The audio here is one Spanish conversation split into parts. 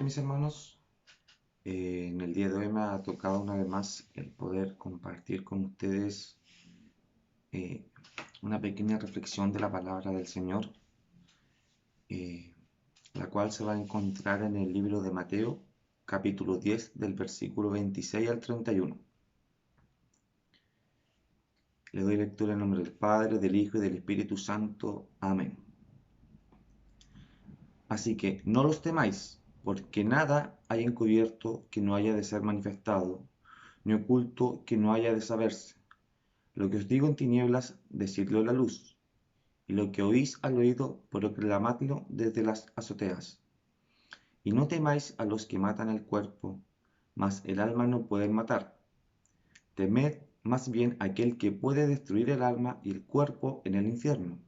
mis hermanos, en el día de hoy me ha tocado una vez más el poder compartir con ustedes eh, una pequeña reflexión de la palabra del Señor, eh, la cual se va a encontrar en el libro de Mateo, capítulo 10, del versículo 26 al 31. Le doy lectura en nombre del Padre, del Hijo y del Espíritu Santo. Amén. Así que no los temáis, porque nada hay encubierto que no haya de ser manifestado, ni oculto que no haya de saberse. Lo que os digo en tinieblas, decidlo en la luz, y lo que oís al oído, proclamadlo desde las azoteas. Y no temáis a los que matan el cuerpo, mas el alma no pueden matar. Temed más bien a aquel que puede destruir el alma y el cuerpo en el infierno.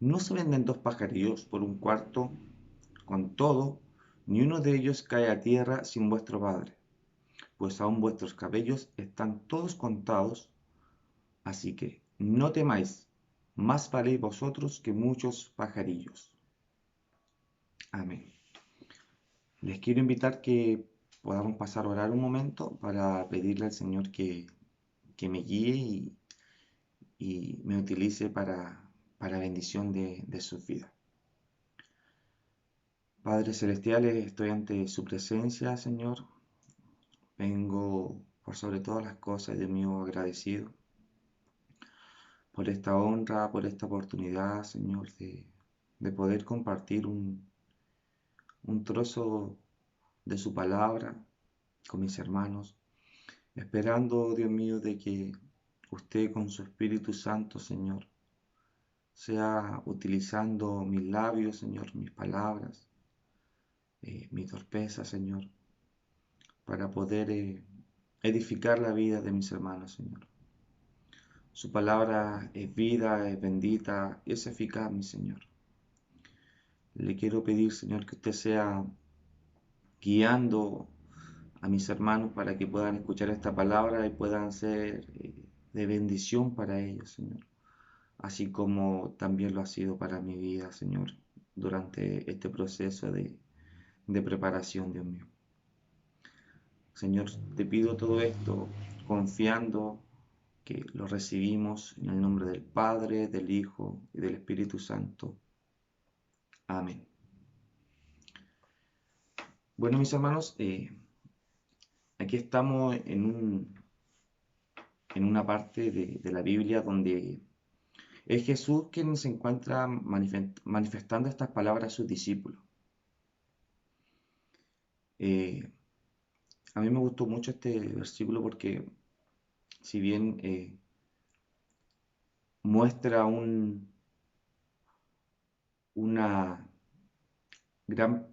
¿No se venden dos pajarillos por un cuarto? Con todo, ni uno de ellos cae a tierra sin vuestro Padre, pues aun vuestros cabellos están todos contados. Así que no temáis, más valéis vosotros que muchos pajarillos. Amén. Les quiero invitar que podamos pasar a orar un momento para pedirle al Señor que me guíe y me utilice para bendición de sus vidas. Padre Celestial, estoy ante su presencia, Señor. Vengo por sobre todas las cosas, Dios mío, agradecido por esta honra, por esta oportunidad, Señor, de poder compartir un trozo de su palabra con mis hermanos, esperando, Dios mío, de que usted con su Espíritu Santo, Señor, sea utilizando mis labios, Señor, mis palabras, mi torpeza, Señor, para poder edificar la vida de mis hermanos, Señor. Su palabra es vida, es bendita, es eficaz, mi Señor. Le quiero pedir, Señor, que usted sea guiando a mis hermanos para que puedan escuchar esta palabra y puedan ser de bendición para ellos, Señor. Así como también lo ha sido para mi vida, Señor, durante este proceso de preparación, Dios mío. Señor, te pido todo esto confiando que lo recibimos en el nombre del Padre, del Hijo y del Espíritu Santo. Amén. Bueno, mis hermanos, aquí estamos en una parte de la Biblia donde es Jesús quien se encuentra manifestando estas palabras a sus discípulos. Eh, a mí me gustó mucho este versículo porque si bien muestra una gran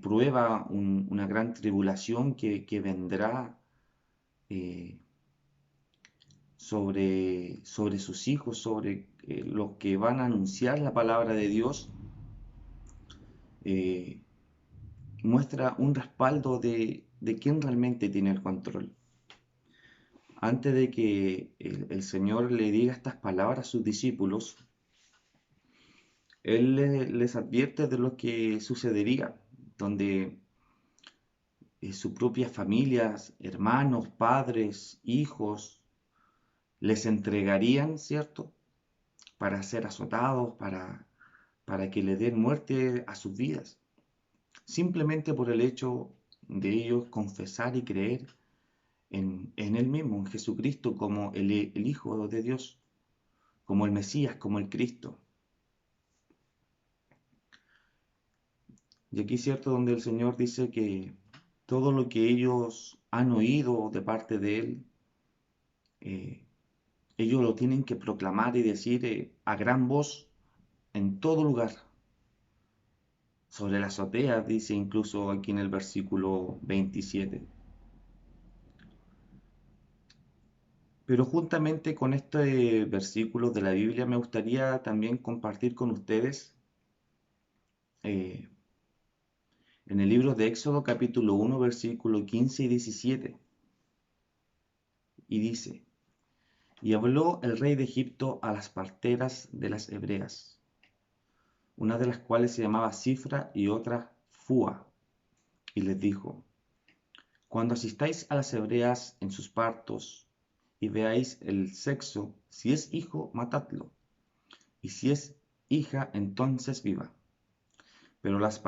prueba, una gran tribulación que vendrá eh, sobre sus hijos, sobre los que van a anunciar la palabra de Dios, eh, muestra un respaldo de quién realmente tiene el control. Antes de que el Señor le diga estas palabras a sus discípulos, Él les advierte de lo que sucedería, donde sus propias familias, hermanos, padres, hijos, les entregarían, ¿cierto?, para ser azotados, para que le den muerte a sus vidas, simplemente por el hecho de ellos confesar y creer en Él mismo, en Jesucristo, como el Hijo de Dios, como el Mesías, como el Cristo. Y aquí es cierto donde el Señor dice que todo lo que ellos han oído de parte de Él, eh, ellos lo tienen que proclamar y decir a gran voz en todo lugar. Sobre la azotea, dice incluso aquí en el versículo 27. Pero juntamente con este versículo de la Biblia me gustaría también compartir con ustedes eh, en el libro de Éxodo capítulo 1 versículo 15 y 17. Y dice: Y habló el rey de Egipto a las parteras de las hebreas, una de las cuales se llamaba Cifra y otra Fúa y les dijo: Cuando asistáis a las hebreas en sus partos y veáis el sexo, si es hijo, matadlo, y si es hija, entonces viva. Pero las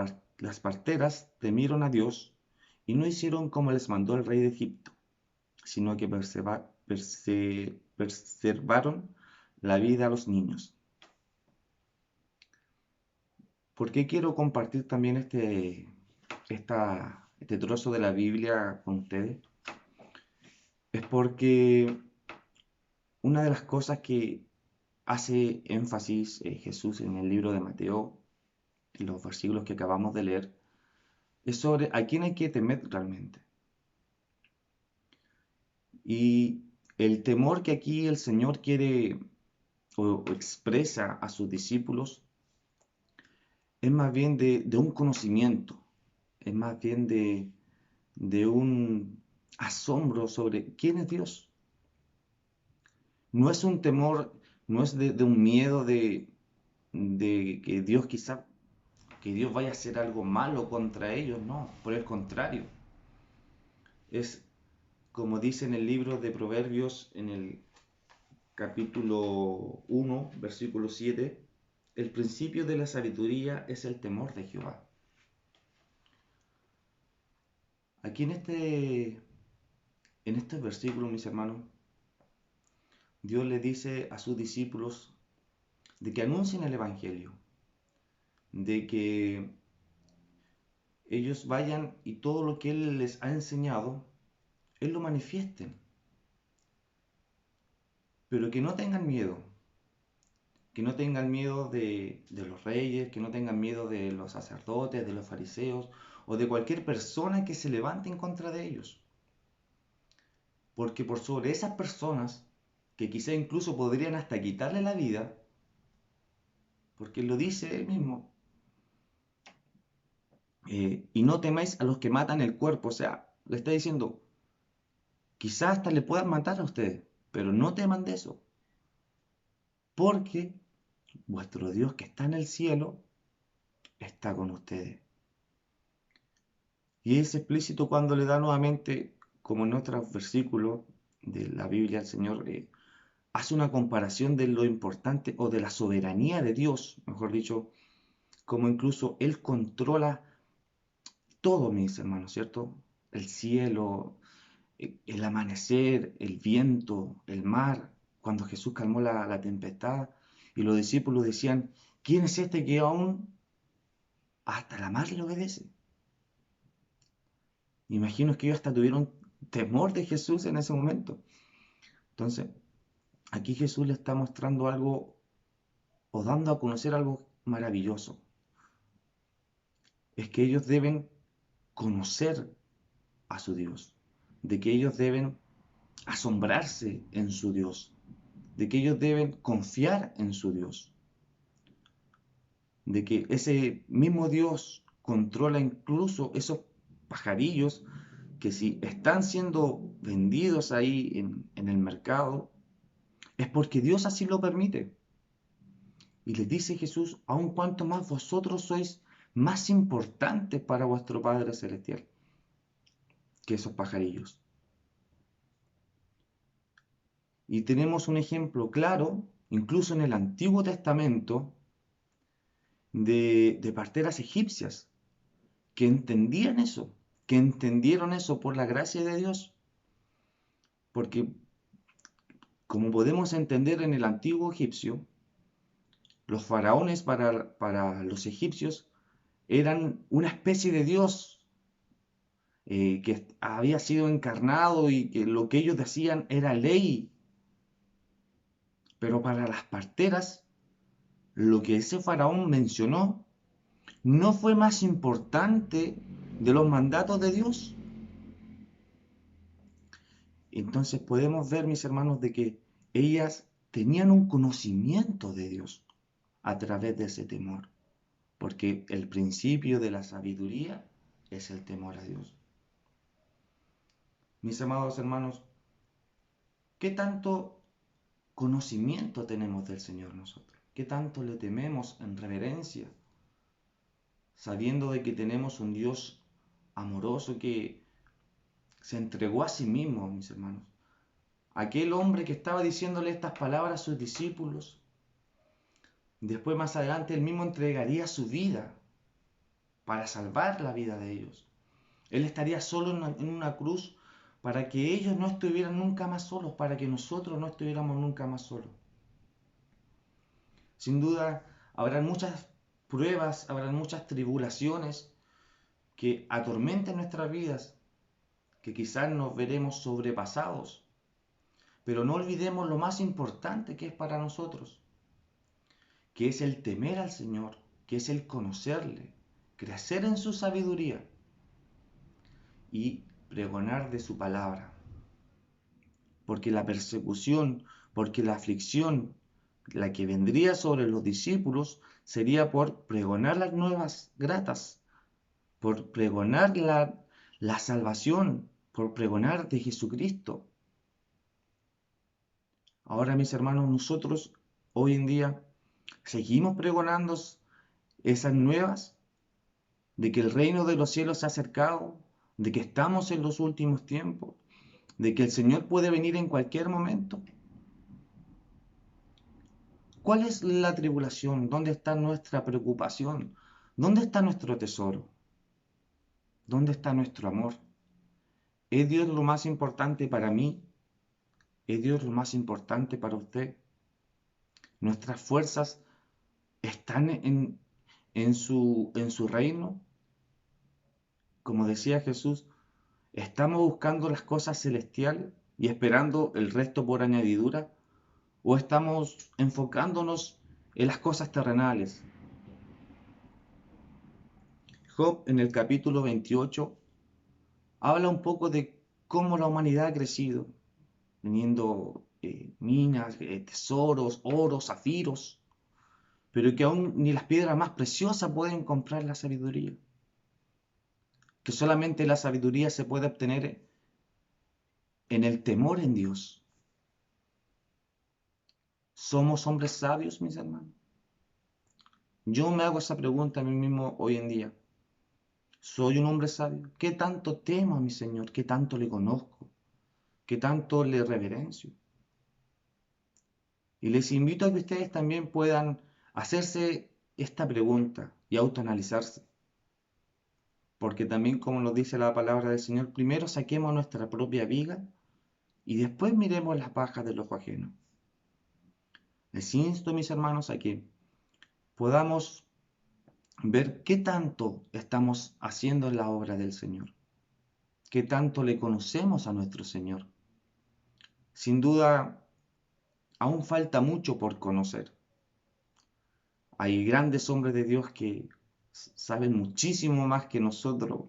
parteras temieron a Dios y no hicieron como les mandó el rey de Egipto, sino que preservaron la vida a los niños. ¿Por qué quiero compartir también este trozo de la Biblia con ustedes? Es porque una de las cosas que hace énfasis Jesús en el libro de Mateo, en los versículos que acabamos de leer, es sobre a quién hay que temer realmente. Y el temor que aquí el Señor quiere o expresa a sus discípulos es más bien de un conocimiento, es más bien de un asombro sobre quién es Dios. No es un temor, no es de un miedo de que Dios quizá, que Dios vaya a hacer algo malo contra ellos, no, por el contrario. Es como dice en el libro de Proverbios, en el capítulo 1, versículo 7, el principio de la sabiduría es el temor de Jehová. Aquí en este versículo, mis hermanos, Dios le dice a sus discípulos de que anuncien el Evangelio, de que ellos vayan y todo lo que Él les ha enseñado, Él lo manifiesten, pero que no tengan miedo, de los reyes, que no tengan miedo de los sacerdotes, de los fariseos o de cualquier persona que se levante en contra de ellos. Porque por sobre esas personas, que quizá incluso podrían hasta quitarle la vida, porque lo dice Él mismo, y no temáis a los que matan el cuerpo, o sea, le está diciendo, quizás hasta le puedan matar a ustedes, pero no teman de eso, porque vuestro Dios que está en el cielo está con ustedes. Y es explícito cuando le da nuevamente, como en otros versículos de la Biblia, el Señor hace una comparación de lo importante o de la soberanía de Dios, mejor dicho, como incluso Él controla todo, mis hermanos, ¿cierto? El cielo, el amanecer, el viento, el mar, cuando Jesús calmó la tempestad y los discípulos decían, ¿quién es este que aún hasta la mar le obedece? Me imagino que ellos hasta tuvieron temor de Jesús en ese momento. Entonces, aquí Jesús le está mostrando algo o dando a conocer algo maravilloso. Es que ellos deben conocer a su Dios, de que ellos deben asombrarse en su Dios, de que ellos deben confiar en su Dios, de que ese mismo Dios controla incluso esos pajarillos que si están siendo vendidos ahí en el mercado, es porque Dios así lo permite. Y les dice Jesús, aun cuanto más vosotros sois más importantes para vuestro Padre Celestial que esos pajarillos. Y tenemos un ejemplo claro, incluso en el Antiguo Testamento, de parteras egipcias que entendían eso, que entendieron eso por la gracia de Dios. Porque, como podemos entender en el antiguo egipcio, los faraones para los egipcios eran una especie de Dios que había sido encarnado y que lo que ellos decían era ley. Pero para las parteras, lo que ese faraón mencionó no fue más importante de los mandatos de Dios. Entonces podemos ver, mis hermanos, de que ellas tenían un conocimiento de Dios a través de ese temor, porque el principio de la sabiduría es el temor a Dios. Mis amados hermanos, ¿qué tanto conocimiento tenemos del Señor nosotros? ¿Qué tanto le tememos en reverencia? sabiendo de que tenemos un Dios amoroso que se entregó a sí mismo, mis hermanos. Aquel hombre que estaba diciéndole estas palabras a sus discípulos, después más adelante él mismo entregaría su vida para salvar la vida de ellos. Él estaría solo en una cruz para que ellos no estuvieran nunca más solos, para que nosotros no estuviéramos nunca más solos. Sin duda, habrán muchas pruebas, habrán muchas tribulaciones que atormenten nuestras vidas, que quizás nos veremos sobrepasados. Pero no olvidemos lo más importante que es para nosotros, que es el temer al Señor, que es el conocerle, crecer en su sabiduría y pregonar de su palabra. Porque la persecución, porque la aflicción, la que vendría sobre los discípulos, sería por pregonar las nuevas gratas, por pregonar la salvación, por pregonar de Jesucristo. Ahora, mis hermanos, nosotros hoy en día seguimos pregonando esas nuevas de que el reino de los cielos se ha acercado, de que estamos en los últimos tiempos, de que el Señor puede venir en cualquier momento. ¿Cuál es la tribulación? ¿Dónde está nuestra preocupación? ¿Dónde está nuestro tesoro? ¿Dónde está nuestro amor? ¿Es Dios lo más importante para mí? ¿Es Dios lo más importante para usted? ¿Nuestras fuerzas están en su reino? Como decía Jesús, ¿estamos buscando las cosas celestiales y esperando el resto por añadidura? ¿O estamos enfocándonos en las cosas terrenales? Job en el capítulo 28 habla un poco de cómo la humanidad ha crecido, teniendo minas, tesoros, oro, zafiros, pero que aún ni las piedras más preciosas pueden comprar la sabiduría, que solamente la sabiduría se puede obtener en el temor en Dios. ¿Somos hombres sabios, mis hermanos? Yo me hago esa pregunta a mí mismo hoy en día. ¿Soy un hombre sabio? ¿Qué tanto temo a mi Señor? ¿Qué tanto le conozco? ¿Qué tanto le reverencio? Y les invito a que ustedes también puedan hacerse esta pregunta y autoanalizarse. Porque también, como nos dice la palabra del Señor, primero saquemos nuestra propia viga y después miremos las pajas del ojo ajeno. Les insto, mis hermanos, a que podamos ver qué tanto estamos haciendo en la obra del Señor, qué tanto le conocemos a nuestro Señor. Sin duda, aún falta mucho por conocer. Hay grandes hombres de Dios que saben muchísimo más que nosotros.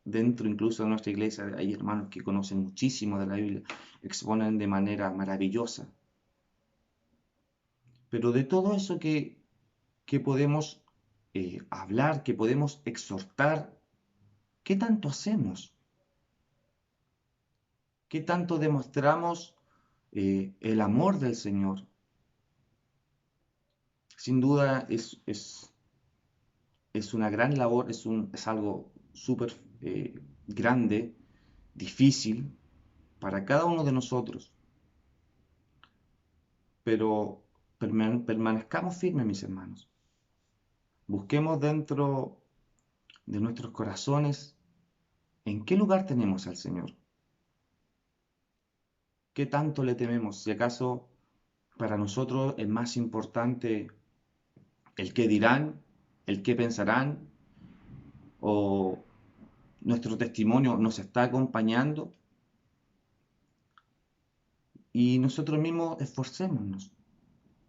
Dentro incluso de nuestra iglesia hay hermanos que conocen muchísimo de la Biblia, exponen de manera maravillosa. Pero de todo eso que podemos hablar, que podemos exhortar, ¿qué tanto hacemos? ¿Qué tanto demostramos el amor del Señor? Sin duda es una gran labor, es algo súper grande, difícil para cada uno de nosotros. Pero permanezcamos firmes, mis hermanos. Busquemos dentro de nuestros corazones en qué lugar tenemos al Señor. ¿Qué tanto le tememos? Si acaso para nosotros es más importante el qué dirán, el qué pensarán, o nuestro testimonio nos está acompañando, y nosotros mismos esforcémonos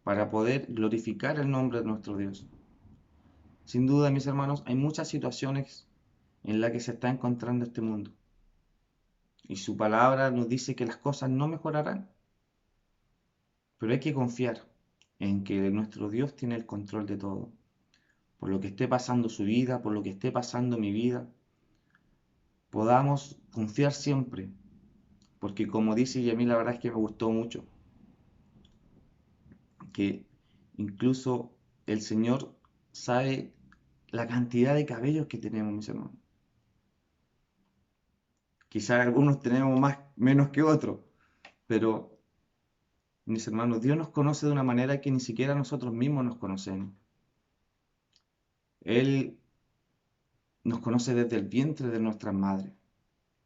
para poder glorificar el nombre de nuestro Dios. Sin duda, mis hermanos, hay muchas situaciones en las que se está encontrando este mundo. Y su palabra nos dice que las cosas no mejorarán. Pero hay que confiar en que nuestro Dios tiene el control de todo. Por lo que esté pasando su vida, por lo que esté pasando mi vida, podamos confiar siempre. Porque como dice, y a mí la verdad es que me gustó mucho, que incluso el Señor sabe la cantidad de cabellos que tenemos, mis hermanos. Quizás algunos tenemos más, menos que otros, pero mis hermanos, Dios nos conoce de una manera que ni siquiera nosotros mismos nos conocemos. Él nos conoce desde el vientre de nuestras madres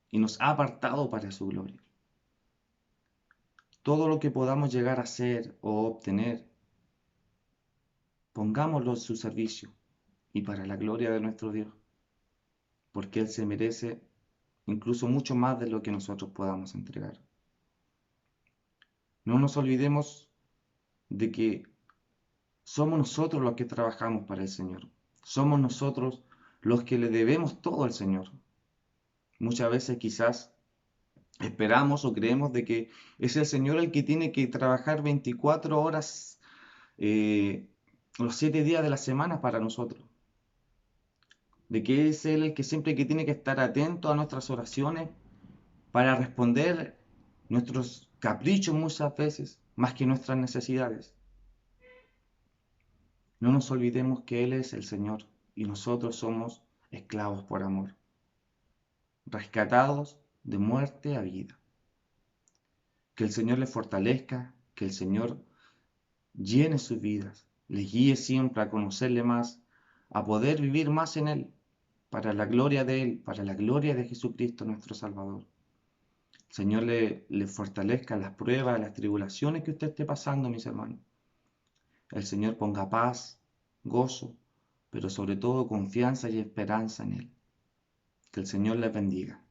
y nos ha apartado para su gloria. Todo lo que podamos llegar a ser o obtener, pongámoslo en su servicio y para la gloria de nuestro Dios, porque Él se merece incluso mucho más de lo que nosotros podamos entregar. No nos olvidemos de que somos nosotros los que trabajamos para el Señor. Somos nosotros los que le debemos todo al Señor. Muchas veces quizás esperamos o creemos de que es el Señor el que tiene que trabajar 24 horas los 7 días de la semana para nosotros. De que es Él el que siempre que tiene que estar atento a nuestras oraciones para responder nuestros caprichos muchas veces, más que nuestras necesidades. No nos olvidemos que Él es el Señor y nosotros somos esclavos por amor, rescatados de muerte a vida. Que el Señor les fortalezca, que el Señor llene sus vidas, les guíe siempre a conocerle más, a poder vivir más en Él, para la gloria de Él, para la gloria de Jesucristo nuestro Salvador. El Señor le fortalezca las pruebas, las tribulaciones que usted esté pasando, mis hermanos. El Señor ponga paz, gozo, pero sobre todo confianza y esperanza en Él. Que el Señor les bendiga.